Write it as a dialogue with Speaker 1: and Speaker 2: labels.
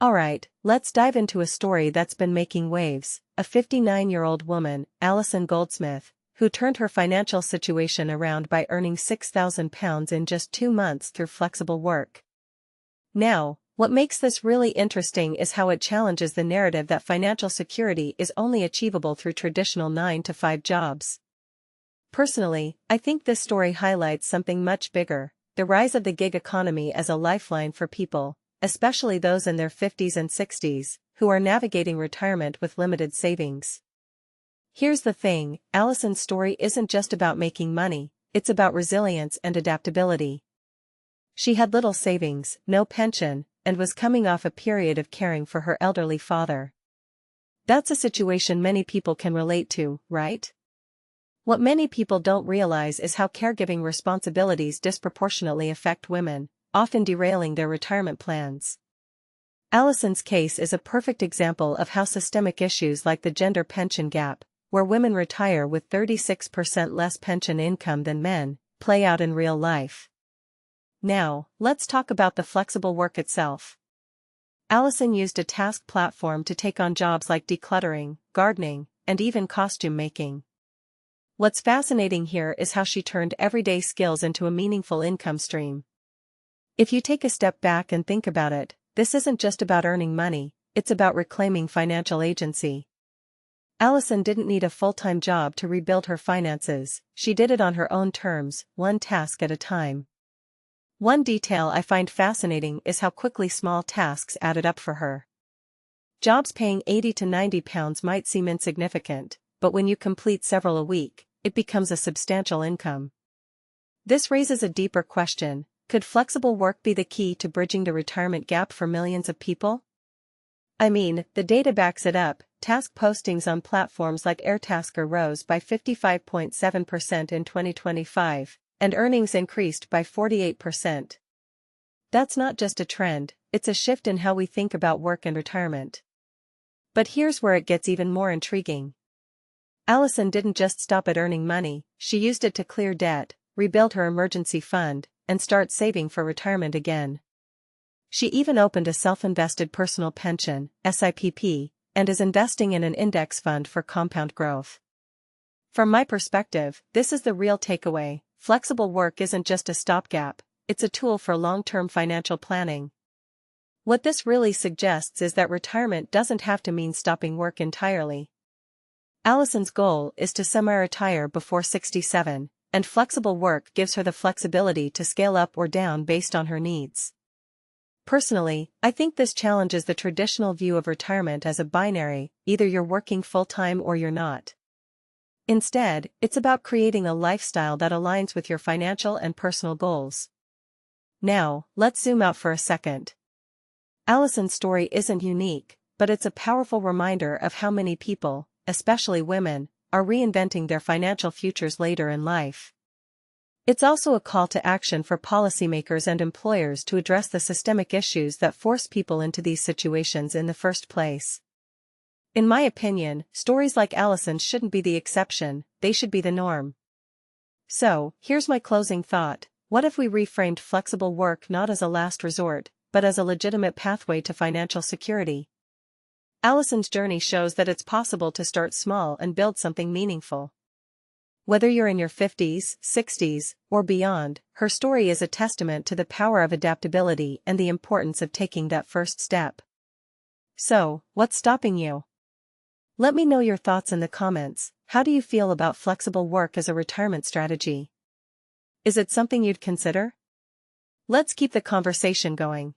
Speaker 1: Alright, let's dive into a story that's been making waves. A 59-year-old woman, Alison Goldsmith, who turned her financial situation around by earning £6,000 in just 2 months through flexible work. Now, what makes this really interesting is how it challenges the narrative that financial security is only achievable through traditional 9-to-5 jobs. Personally, I think this story highlights something much bigger: the rise of the gig economy as a lifeline for people, especially those in their 50s and 60s, who are navigating retirement with limited savings. Here's the thing: Alison's story isn't just about making money, it's about resilience and adaptability. She had little savings, no pension, and was coming off a period of caring for her elderly father. That's a situation many people can relate to, right? What many people don't realize is how caregiving responsibilities disproportionately affect women, often derailing their retirement plans. Alison's case is a perfect example of how systemic issues like the gender pension gap, where women retire with 36% less pension income than men, play out in real life. Now, let's talk about the flexible work itself. Alison used a task platform to take on jobs like decluttering, gardening, and even costume making. What's fascinating here is how she turned everyday skills into a meaningful income stream. If you take a step back and think about it, this isn't just about earning money, it's about reclaiming financial agency. Alison didn't need a full-time job to rebuild her finances, she did it on her own terms, one task at a time. One detail I find fascinating is how quickly small tasks added up for her. Jobs paying £80 to £90 might seem insignificant, but when you complete several a week, it becomes a substantial income. This raises a deeper question: could flexible work be the key to bridging the retirement gap for millions of people? I mean, the data backs it up. Task postings on platforms like Airtasker rose by 55.7% in 2025, and earnings increased by 48%. That's not just a trend, it's a shift in how we think about work and retirement. But here's where it gets even more intriguing. Alison didn't just stop at earning money, she used it to clear debt, rebuild her emergency fund, and start saving for retirement again. She even opened a self-invested personal pension, SIPP, and is investing in an index fund for compound growth. From my perspective, this is the real takeaway: flexible work isn't just a stopgap, it's a tool for long-term financial planning. What this really suggests is that retirement doesn't have to mean stopping work entirely. Alison's goal is to semi-retire before 67, and flexible work gives her the flexibility to scale up or down based on her needs. Personally, I think this challenges the traditional view of retirement as a binary: either you're working full-time or you're not. Instead, it's about creating a lifestyle that aligns with your financial and personal goals. Now, let's zoom out for a second. Alison's story isn't unique, but it's a powerful reminder of how many people, especially women, are reinventing their financial futures later in life. It's also a call to action for policymakers and employers to address the systemic issues that force people into these situations in the first place. In my opinion, stories like Alison's shouldn't be the exception, they should be the norm. So, here's my closing thought: what if we reframed flexible work not as a last resort, but as a legitimate pathway to financial security? Alison's journey shows that it's possible to start small and build something meaningful. Whether you're in your 50s, 60s, or beyond, her story is a testament to the power of adaptability and the importance of taking that first step. So, what's stopping you? Let me know your thoughts in the comments. How do you feel about flexible work as a retirement strategy? Is it something you'd consider? Let's keep the conversation going.